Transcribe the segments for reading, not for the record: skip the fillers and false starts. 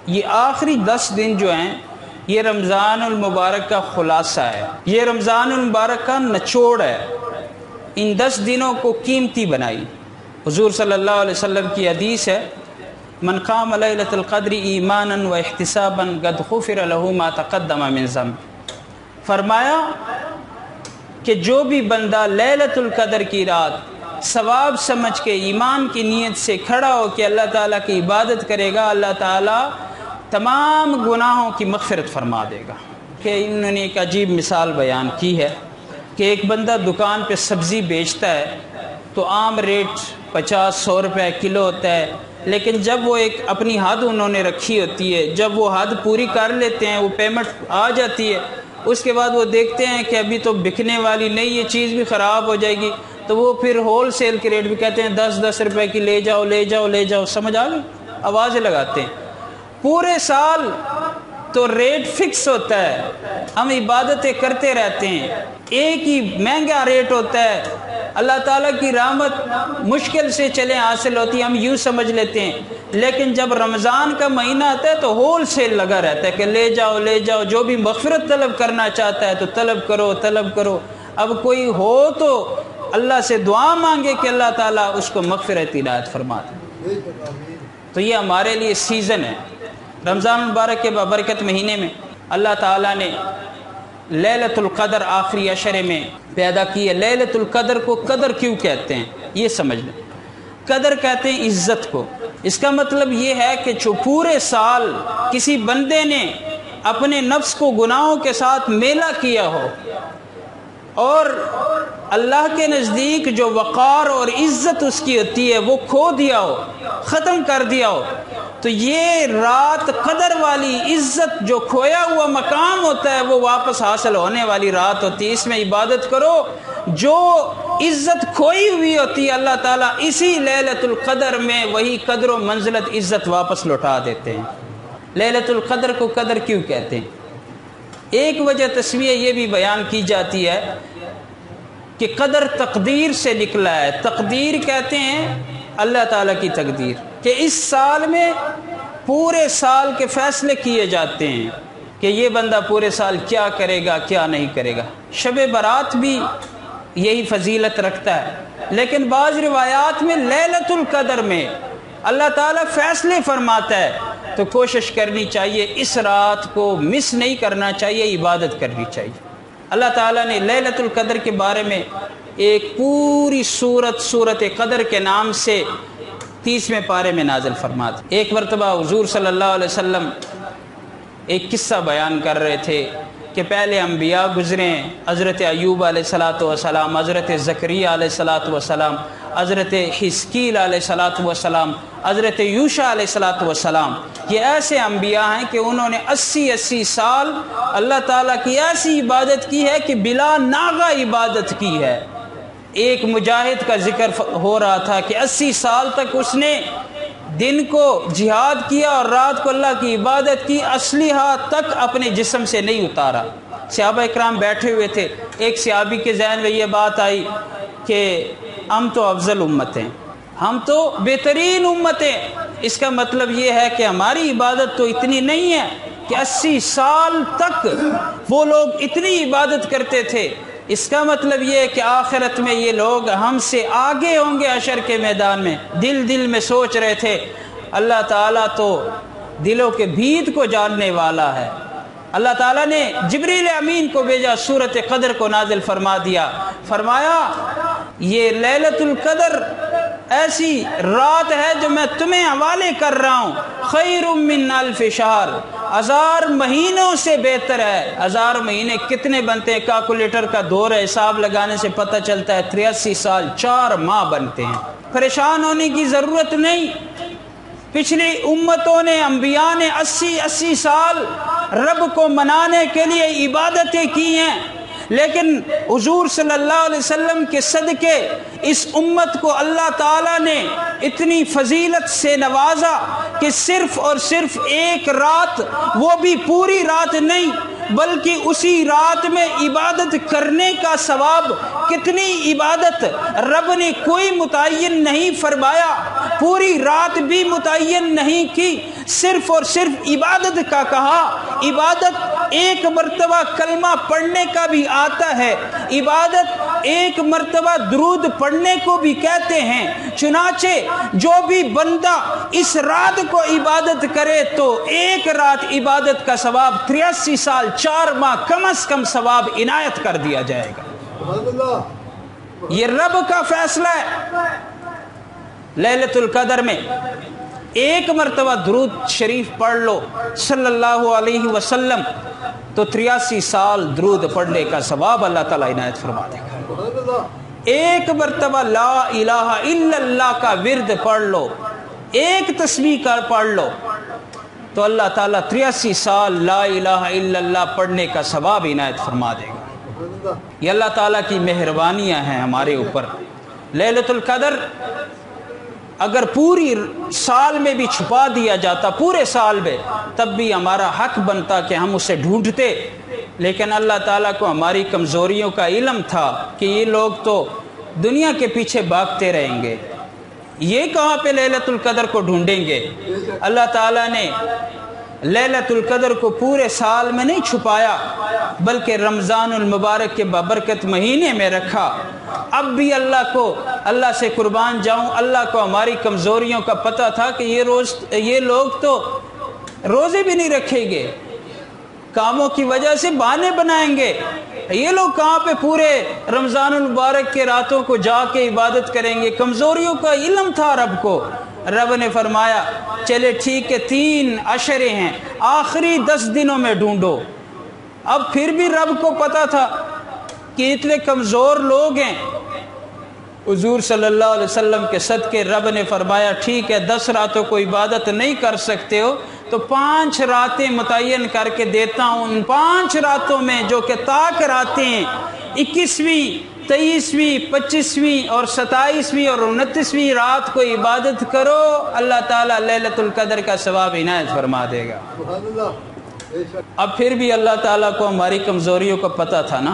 یہ آخری 10 دن جو ہیں یہ رمضان المبارک کا خلاصہ ہے، یہ رمضان المبارک کا نچوڑ ہے۔ ان 10 دنوں کو قیمتی بنائی۔ حضور صلی اللہ علیہ وسلم کی حدیث ہے، من قام لیلۃ القدر ایمانا و احتسابا قد غفر له ما تقدم من ذنب۔ فرمایا کہ جو بھی بندہ لیلۃ القدر کی رات ثواب سمجھ کے ایمان کی نیت سے کھڑا ہو کہ اللہ تعالیٰ کی عبادت کرے گا، اللہ تعالیٰ تمام گناہوں کی مغفرت فرما دے گا۔ کہ انہوں نے ایک عجیب مثال بیان کی ہے کہ ایک بندہ دکان پہ سبزی بیچتا ہے تو عام ریٹ 50-100 روپے کلو ہوتا ہے، لیکن جب وہ ایک اپنی حد انہوں نے رکھی ہوتی ہے، جب وہ حد پوری کر لیتے ہیں، وہ پیمنٹ آ جاتی ہے، اس کے بعد وہ دیکھتے ہیں کہ ابھی تو بکنے والی نہیں، یہ چیز بھی خراب ہو جائے گی، تو وہ پھر ہول سیل کے ریٹ بھی کہتے ہیں 10-10 روپے کی لے جاؤ لے جاؤ لے جاؤ، سمجھ آ گئی؟ آوازیں لگاتے ہیں۔ پورے سال تو ریٹ فکس ہوتا ہے، ہم عبادتیں کرتے رہتے ہیں، ایک ہی مہنگا ریٹ ہوتا ہے، اللہ تعالیٰ کی رحمت مشکل سے چلے حاصل ہوتی ہے، ہم یوں سمجھ لیتے ہیں، لیکن جب رمضان کا مہینہ آتا ہے تو ہول سیل لگا رہتا ہے کہ لے جاؤ لے جاؤ، جو بھی مغفرت طلب کرنا چاہتا ہے تو طلب کرو طلب کرو۔ اب کوئی ہو تو اللہ سے دعا مانگے کہ اللہ تعالیٰ اس کو مغفرت عنایت فرما دے۔ تو یہ ہمارے لیے سیزن ہے۔ رمضان المبارک کے بابرکت مہینے میں اللہ تعالیٰ نے لیلۃ القدر آخری عشرے میں پیدا کی ہے۔ لیلۃ القدر کو قدر کیوں کہتے ہیں یہ سمجھ لیں۔ قدر کہتے ہیں عزت کو۔ اس کا مطلب یہ ہے کہ جو پورے سال کسی بندے نے اپنے نفس کو گناہوں کے ساتھ میلا کیا ہو اور اللہ کے نزدیک جو وقار اور عزت اس کی ہوتی ہے وہ کھو دیا ہو، ختم کر دیا ہو، تو یہ رات قدر والی عزت، جو کھویا ہوا مقام ہوتا ہے وہ واپس حاصل ہونے والی رات ہوتی ہے۔ اس میں عبادت کرو، جو عزت کھوئی ہوئی ہوتی ہے اللہ تعالیٰ اسی لیلۃ القدر میں وہی قدر و منزلت عزت واپس لوٹا دیتے ہیں۔ لیلۃ القدر کو قدر کیوں کہتے ہیں؟ ایک وجہ تسمیہ یہ بھی بیان کی جاتی ہے کہ قدر تقدیر سے نکلا ہے۔ تقدیر کہتے ہیں اللہ تعالیٰ کی تقدیر، کہ اس سال میں پورے سال کے فیصلے کیے جاتے ہیں کہ یہ بندہ پورے سال کیا کرے گا کیا نہیں کرے گا۔ شب برات بھی یہی فضیلت رکھتا ہے، لیکن بعض روایات میں لیلۃ القدر میں اللہ تعالیٰ فیصلے فرماتا ہے، تو کوشش کرنی چاہیے، اس رات کو مس نہیں کرنا چاہیے، عبادت کرنی چاہیے۔ اللہ تعالیٰ نے لیلۃ القدر کے بارے میں ایک پوری سورت قدر کے نام سے 30ویں پارے میں نازل فرما دی۔ ایک مرتبہ حضور صلی اللہ علیہ وسلم ایک قصہ بیان کر رہے تھے کہ پہلے انبیاء گزرے ہیں، حضرت ایوب علیہ الصلاۃ والسلام، حضرت زکریا علیہ الصلاۃ والسلام، حضرت حزقیل علیہ الصلاۃ والسلام، حضرت یوشع علیہ الصلاۃ والسلام۔ یہ ایسے انبیاء ہیں کہ انہوں نے 80 سال اللہ تعالیٰ کی ایسی عبادت کی ہے کہ بلا ناغہ عبادت کی ہے۔ ایک مجاہد کا ذکر ہو رہا تھا کہ 80 سال تک اس نے دن کو جہاد کیا اور رات کو اللہ کی عبادت کی، اسلحہ تک اپنے جسم سے نہیں اتارا۔ صحابہ اکرام بیٹھے ہوئے تھے، ایک صحابی کے ذہن میں یہ بات آئی کہ ہم تو افضل امت ہیں، ہم تو بہترین امت ہیں، اس کا مطلب یہ ہے کہ ہماری عبادت تو اتنی نہیں ہے کہ 80 سال تک وہ لوگ اتنی عبادت کرتے تھے۔ اس کا مطلب یہ ہے کہ آخرت میں یہ لوگ ہم سے آگے ہوں گے حشر کے میدان میں۔ دل میں سوچ رہے تھے اللہ تعالیٰ تو دلوں کے بھید کو جاننے والا ہے۔ اللہ تعالیٰ نے جبریل امین کو بھیجا، سورت قدر کو نازل فرما دیا، فرمایا یہ لیلۃ القدر ایسی رات ہے جو میں تمہیں حوالے کر رہا ہوں، خیر من الف شہر، 1000 مہینوں سے بہتر ہے۔ 1000 مہینے کتنے بنتے ہیں؟ کیلکولیٹر کا دور ہے، حساب لگانے سے پتہ چلتا ہے 83 سال 4 ماہ بنتے ہیں۔ پریشان ہونے کی ضرورت نہیں۔ پچھلی امتوں نے، انبیاء نے 80 سال رب کو منانے کے لیے عبادتیں کی ہیں، لیکن حضور صلی اللہ علیہ وسلم کے صدقے اس امت کو اللہ تعالیٰ نے اتنی فضیلت سے نوازا کہ صرف اور صرف ایک رات، وہ بھی پوری رات نہیں بلکہ اسی رات میں عبادت کرنے کا ثواب، کتنی عبادت رب نے کوئی متعین نہیں فرمایا، پوری رات بھی متعین نہیں کی، صرف اور صرف عبادت کا کہا. عبادت ایک مرتبہ کلمہ پڑھنے کا بھی آتا ہے, عبادت ایک مرتبہ درود پڑھنے کو بھی کہتے ہیں. چنانچہ جو بھی بندہ اس رات کو عبادت کرے تو ایک رات عبادت کا ثواب 83 سال 4 ماہ کم از کم ثواب عنایت کر دیا جائے گا. یہ رب کا فیصلہ ہے. لیلۃ القدر میں ایک مرتبہ درود شریف پڑھ لو صلی اللہ علیہ وسلم تو 83 سال درود پڑھنے کا ثواب اللہ تعالیٰ عنایت فرما دے گا. ایک مرتبہ لا الہ الا اللہ کا ورد پڑھ لو, ایک تسبیح کا پڑھ لو تو اللہ تعالیٰ 83 سال لا الہ الا اللہ پڑھنے کا ثواب عنایت فرما دے گا. یہ اللہ تعالیٰ کی مہربانیاں ہیں ہمارے اوپر. لیلۃ القدر اگر پوری سال میں بھی چھپا دیا جاتا, پورے سال میں, تب بھی ہمارا حق بنتا کہ ہم اسے ڈھونڈتے, لیکن اللہ تعالیٰ کو ہماری کمزوریوں کا علم تھا کہ یہ لوگ تو دنیا کے پیچھے بھاگتے رہیں گے, یہ کہاں پہ لیلۃ القدر کو ڈھونڈیں گے. اللہ تعالیٰ نے لیلۃ القدر کو پورے سال میں نہیں چھپایا بلکہ رمضان المبارک کے بابرکت مہینے میں رکھا. اب بھی اللہ سے قربان جاؤں, اللہ کو ہماری کمزوریوں کا پتہ تھا کہ یہ لوگ تو روزے بھی نہیں رکھیں گے, کاموں کی وجہ سے بہانے بنائیں گے. یہ لوگ کہاں پہ پورے رمضان المبارک کے راتوں کو جا کے عبادت کریں گے. کمزوریوں کا علم تھا رب کو. رب نے فرمایا چلے ٹھیک ہے 3 عشرے ہیں, آخری 10 دنوں میں ڈھونڈو. اب پھر بھی رب کو پتا تھا کہ اتنے کمزور لوگ ہیں. حضور صلی اللہ علیہ وسلم کے صدقے رب نے فرمایا ٹھیک ہے 10 راتوں کو عبادت نہیں کر سکتے ہو تو 5 راتیں متعین کر کے دیتا ہوں. ان 5 راتوں میں جو کہ طاق راتیں ہیں, 21ویں 23ویں 25ویں اور 27ویں اور 29ویں رات کو عبادت کرو, اللہ تعالیٰ لیلۃ القدر کا ثواب عنایت فرما دے گا. اب پھر بھی اللہ تعالیٰ کو ہماری کمزوریوں کا پتہ تھا نا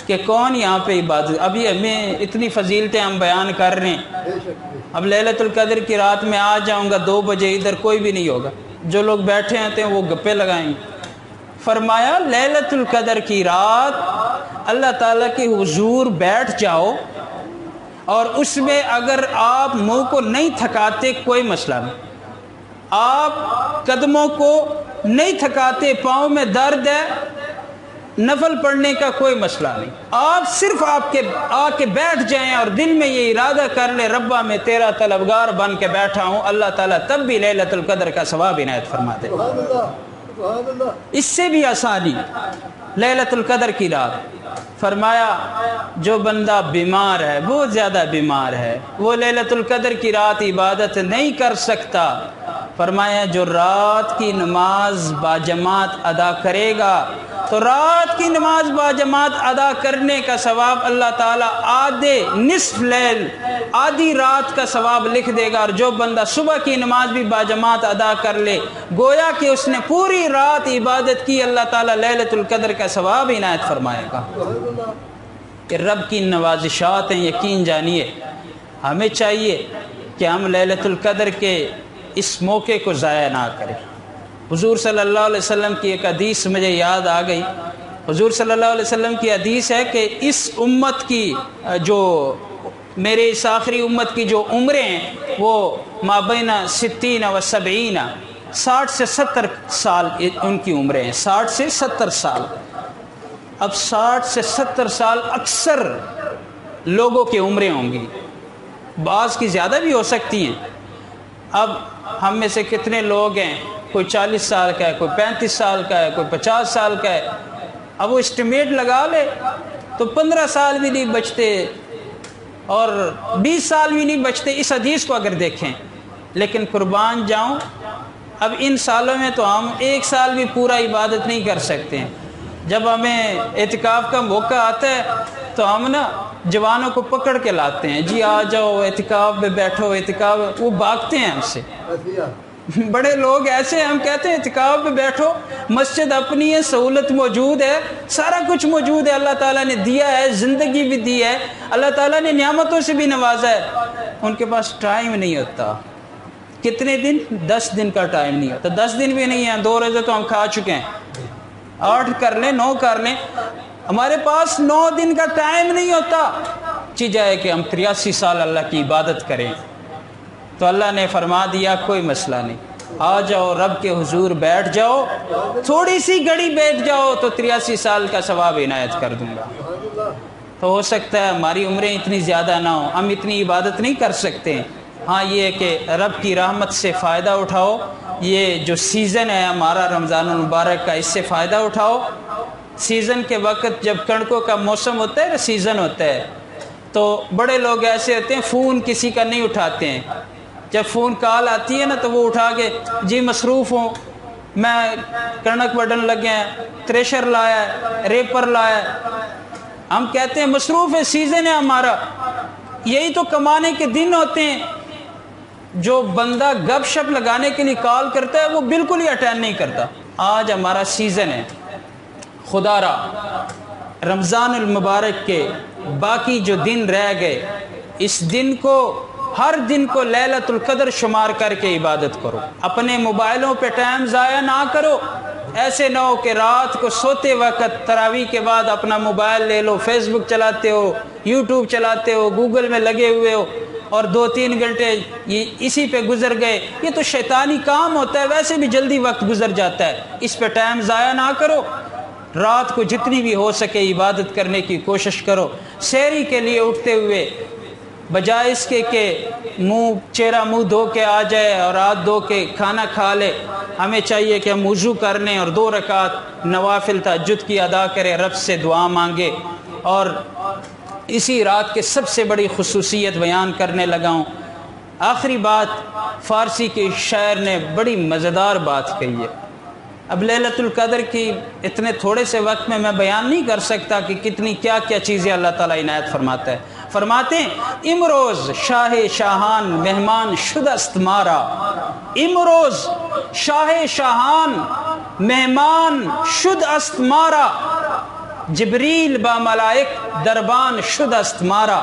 کہ کون یہاں پہ عبادت. ابھی ہمیں اتنی فضیلتیں ہم بیان کر رہے ہیں. اب لیلۃ القدر کی رات میں آ جاؤں گا 2 بجے, ادھر کوئی بھی نہیں ہوگا, جو لوگ بیٹھے ہوتے ہیں وہ گپے لگائیں گے. فرمایا لیلۃ القدر کی رات اللہ تعالیٰ کے حضور بیٹھ جاؤ, اور اس میں اگر آپ منہ کو نہیں تھکاتے کوئی مسئلہ نہیں, آپ قدموں کو نہیں تھکاتے, پاؤں میں درد ہے, نفل پڑھنے کا کوئی مسئلہ نہیں, آپ صرف آ کے بیٹھ جائیں اور دل میں یہ ارادہ کر لیں ربا میں تیرا طلبگار بن کے بیٹھا ہوں, اللہ تعالیٰ تب بھی لیلۃ القدر کا ثواب عنایت فرما دے. اس سے بھی آسانی لیلۃ القدر کی رات. فرمایا جو بندہ بیمار ہے, بہت زیادہ بیمار ہے, وہ لیلۃ القدر کی رات عبادت نہیں کر سکتا. فرمایا جو رات کی نماز باجماعت ادا کرے گا تو رات کی نماز باجماعت ادا کرنے کا ثواب اللہ تعالیٰ آدھے نصف لیل, آدھی رات کا ثواب لکھ دے گا. اور جو بندہ صبح کی نماز بھی باجماعت ادا کر لے گویا کہ اس نے پوری رات عبادت کی, اللہ تعالیٰ لیلۃ القدر کا ثواب عنایت فرمائے گا. کہ رب کی نوازشات ہیں, یقین جانیے. ہمیں چاہیے کہ ہم لیلۃ القدر کے اس موقع کو ضائع نہ کریں. حضور صلی اللہ علیہ وسلم کی ایک حدیث مجھے یاد آ گئی. حضور صلی اللہ علیہ وسلم کی حدیث ہے کہ اس امت کی جو میرے اس آخری امت کی جو عمریں ہیں وہ مابین 60 و 70, 60 سے 70 سال ان کی عمریں ہیں, 60 سے 70 سال. اب 60 سے 70 سال اکثر لوگوں کی عمریں ہوں گی, بعض کی زیادہ بھی ہو سکتی ہیں. اب ہم میں سے کتنے لوگ ہیں, کوئی 40 سال کا ہے, کوئی 35 سال کا ہے, کوئی 50 سال کا ہے. اب وہ اسٹیمیٹ لگا لے تو 15 سال بھی نہیں بچتے اور 20 سال بھی نہیں بچتے اس حدیث کو اگر دیکھیں. لیکن قربان جاؤں اب ان سالوں میں تو ہم 1 سال بھی پورا عبادت نہیں کر سکتے ہیں. جب ہمیں اعتکاف کا موقع آتا ہے تو ہم نا جوانوں کو پکڑ کے لاتے ہیں, جی آ جاؤ اعتکاف میں بیٹھو, اعتکاف. وہ بھاگتے ہیں ہم سے. بڑے لوگ ایسے ہیں, ہم کہتے ہیں اعتکاف میں بیٹھو, مسجد اپنی ہے, سہولت موجود ہے, سارا کچھ موجود ہے, اللہ تعالیٰ نے دیا ہے, زندگی بھی دی ہے, اللہ تعالیٰ نے نعمتوں سے بھی نوازا ہے. ان کے پاس ٹائم نہیں ہوتا. کتنے دن؟ 10 دن کا ٹائم نہیں ہوتا، 10 دن بھی نہیں ہیں، 2 روزے تو ہم کھا چکے ہیں، 8 کر لیں 9 کر لیں، ہمارے پاس 9 دن کا ٹائم نہیں ہوتا، چی جائے کہ ہم 83 سال اللہ کی عبادت کریں۔ تو اللہ نے فرما دیا کوئی مسئلہ نہیں، آ جاؤ رب کے حضور بیٹھ جاؤ، تھوڑی سی گھڑی بیٹھ جاؤ تو 83 سال کا ثواب عنایت کر دوں گا۔ تو ہو سکتا ہے ہماری عمریں اتنی زیادہ نہ ہوں، ہم اتنی عبادت نہیں کر سکتے، ہاں یہ کہ رب کی رحمت سے فائدہ اٹھاؤ، یہ جو سیزن ہے ہمارا رمضان المبارک کا، اس سے فائدہ اٹھاؤ۔ سیزن کے وقت جب کڑکوں کا موسم ہوتا ہے، سیزن ہوتا ہے، تو بڑے لوگ ایسے ہوتے ہیں فون کسی کا نہیں اٹھاتے ہیں، جب فون کال آتی ہے نا تو وہ اٹھا کے جی مصروف ہوں، میں کنک وڈن لگے ہیں، تھریشر لایا ہے، ریپر لایا ہے، ہم کہتے ہیں مصروف ہے، سیزن ہے ہمارا۔ یہی تو کمانے کے دن ہوتے ہیں، جو بندہ گپ شپ لگانے کے لیے کال کرتا ہے وہ بالکل ہی اٹینڈ نہیں کرتا۔ آج ہمارا سیزن ہے، خدا را رمضان المبارک کے باقی جو دن رہ گئے، اس دن کو، ہر دن کو لیلۃ القدر شمار کر کے عبادت کرو، اپنے موبائلوں پہ ٹائم ضائع نہ کرو۔ ایسے نہ ہو کہ رات کو سوتے وقت تراویح کے بعد اپنا موبائل لے لو، فیس بک چلاتے ہو، یوٹیوب چلاتے ہو، گوگل میں لگے ہوئے ہو، اور 2-3 گھنٹے اسی پہ گزر گئے۔ یہ تو شیطانی کام ہوتا ہے، ویسے بھی جلدی وقت گزر جاتا ہے، اس پہ ٹائم ضائع نہ کرو۔ رات کو جتنی بھی ہو سکے عبادت کرنے کی کوشش کرو۔ سحری کے لیے اٹھتے ہوئے بجائے اس کے کہ چہرہ منہ دھو کے آ جائے اور ہاتھ دھو کے کھانا کھا لے، ہمیں چاہیے کہ ہم وضو کر لیں اور 2 رکعت نوافل تہجد کی ادا کریں، رب سے دعا مانگے۔ اور اسی رات کے سب سے بڑی خصوصیت بیان کرنے لگا ہوں۔ آخری بات، فارسی کے شاعر نے بڑی مزیدار بات کہی ہے۔ اب لیلۃ القدر کی اتنے تھوڑے سے وقت میں بیان نہیں کر سکتا کہ کتنی کیا کیا چیزیں اللہ تعالیٰ عنایت فرماتا ہے۔ فرماتے ہیں امروز شاہ شاہان مہمان شدست مارا، امروز شاہ شاہان مہمان شد است مارا، جبریل با ملائک دربان شد است مارا،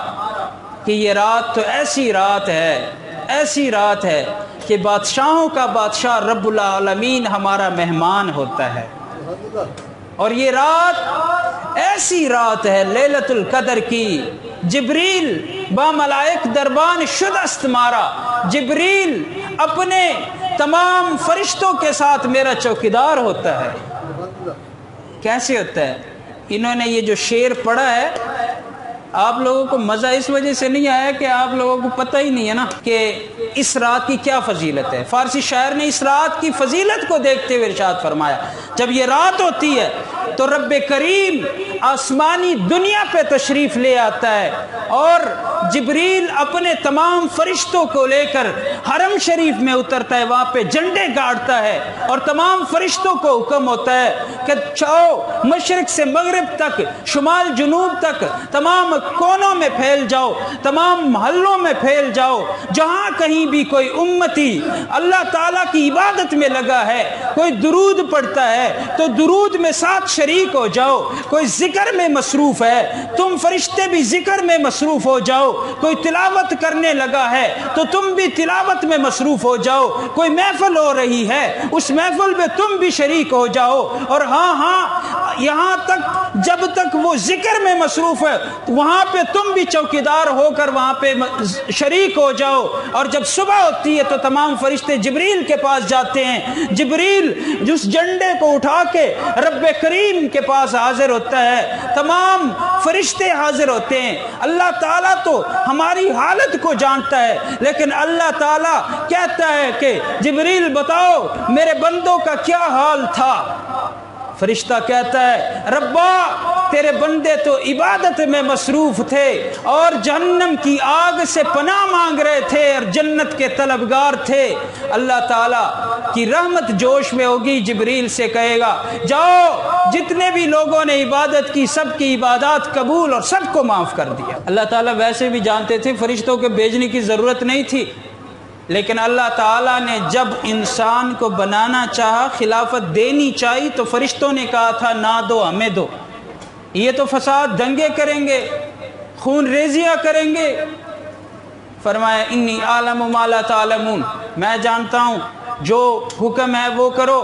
کہ یہ رات تو ایسی رات ہے، ایسی رات ہے کہ بادشاہوں کا بادشاہ رب العالمین ہمارا مہمان ہوتا ہے، اور یہ رات ایسی رات ہے لیلۃ القدر کی، جبریل با ملائک دربان شد است مارا، جبریل اپنے تمام فرشتوں کے ساتھ میرا چوکیدار ہوتا ہے۔ کیسے ہوتا ہے؟ انہوں نے یہ جو شعر پڑھا ہے، آپ لوگوں کو مزہ اس وجہ سے نہیں آیا کہ آپ لوگوں کو پتہ ہی نہیں ہے نا کہ اس رات کی کیا فضیلت ہے۔ فارسی شاعر نے اس رات کی فضیلت کو دیکھتے ہوئے ارشاد فرمایا، جب یہ رات ہوتی ہے تو رب کریم آسمانی دنیا پہ تشریف لے آتا ہے، اور جبریل اپنے تمام فرشتوں کو لے کر حرم شریف میں اترتا ہے، وہاں پہ جھنڈے گاڑتا ہے، اور تمام فرشتوں کو حکم ہوتا ہے کہ جاؤ مشرق سے مغرب تک، شمال جنوب تک، تمام کونوں میں پھیل جاؤ، تمام محلوں میں پھیل جاؤ، جہاں کہیں بھی کوئی امتی اللہ تعالیٰ کی عبادت میں لگا ہے، کوئی درود پڑھتا ہے تو درود میں ساتھ شریک ہو جاؤ، کوئی ذکر میں مصروف ہے تم فرشتے بھی ذکر میں مصروف ہو جاؤ، کوئی تلاوت کرنے لگا ہے تو تم بھی تلاوت میں مصروف ہو جاؤ، کوئی محفل ہو رہی ہے اس محفل میں تم بھی شریک ہو جاؤ، اور ہاں یہاں تک جب تک وہ ذکر میں مصروف ہے وہاں پہ تم بھی چوکیدار ہو کر وہاں پہ شریک ہو جاؤ، اور جب صبح ہوتی ہے تو تمام فرشتے جبریل کے پاس جاتے ہیں، جبریل جس جھنڈے کو اٹھا کے رب کریم کے پاس حاضر ہوتا ہے، تمام فرشتے حاضر ہوتے ہیں۔ اللہ تعالیٰ تو ہماری حالت کو جانتا ہے، لیکن اللہ تعالیٰ کہتا ہے کہ جبریل بتاؤ میرے بندوں کا کیا حال تھا؟ فرشتہ کہتا ہے ربا تیرے بندے تو عبادت میں مصروف تھے اور جہنم کی آگ سے پناہ مانگ رہے تھے اور جنت کے طلبگار تھے۔ اللہ تعالیٰ کی رحمت جوش میں ہوگی، جبریل سے کہے گا جاؤ جتنے بھی لوگوں نے عبادت کی سب کی عبادات قبول اور سب کو معاف کر دیا۔ اللہ تعالیٰ ویسے بھی جانتے تھے فرشتوں کے بھیجنے کی ضرورت نہیں تھی، لیکن اللہ تعالیٰ نے جب انسان کو بنانا چاہا، خلافت دینی چاہی، تو فرشتوں نے کہا تھا نہ دو ہمیں دو، یہ تو فساد دنگے کریں گے، خون ریزیاں کریں گے، فرمایا انی اعلم ما لا تعلمون، میں جانتا ہوں جو حکم ہے وہ کرو۔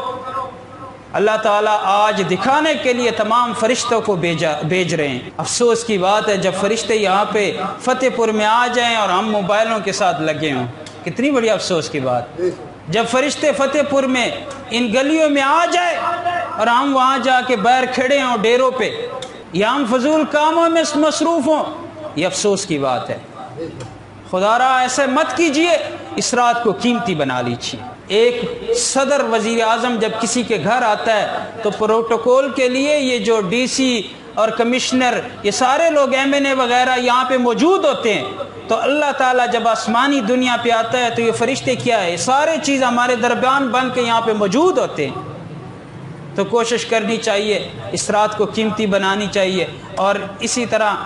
اللہ تعالیٰ آج دکھانے کے لیے تمام فرشتوں کو بھیج رہے ہیں۔ افسوس کی بات ہے جب فرشتے یہاں پہ فتح پور میں آ جائیں اور ہم موبائلوں کے ساتھ لگے ہوں، کتنی بڑی افسوس کی بات۔ جب فرشتے فتح پور میں ان گلیوں میں آ جائے اور ہم وہاں جا کے باہر کھڑے ہوں ڈیروں پہ، یا ہم فضول کاموں میں مصروف ہوں، یہ افسوس کی بات ہے۔ خدا را ایسے مت کیجئے، اس رات کو قیمتی بنا لیجئے۔ ایک صدر وزیر اعظم جب کسی کے گھر آتا ہے تو پروٹوکول کے لیے یہ جو ڈی سی اور کمشنر، یہ سارے لوگ ایم این اے وغیرہ یہاں پہ موجود ہوتے ہیں، تو اللہ تعالیٰ جب آسمانی دنیا پہ آتا ہے تو یہ فرشتے کیا ہے، سارے چیز ہمارے درمیان بن کے یہاں پہ موجود ہوتے ہیں۔ تو کوشش کرنی چاہیے، اس رات کو قیمتی بنانی چاہیے، اور اسی طرح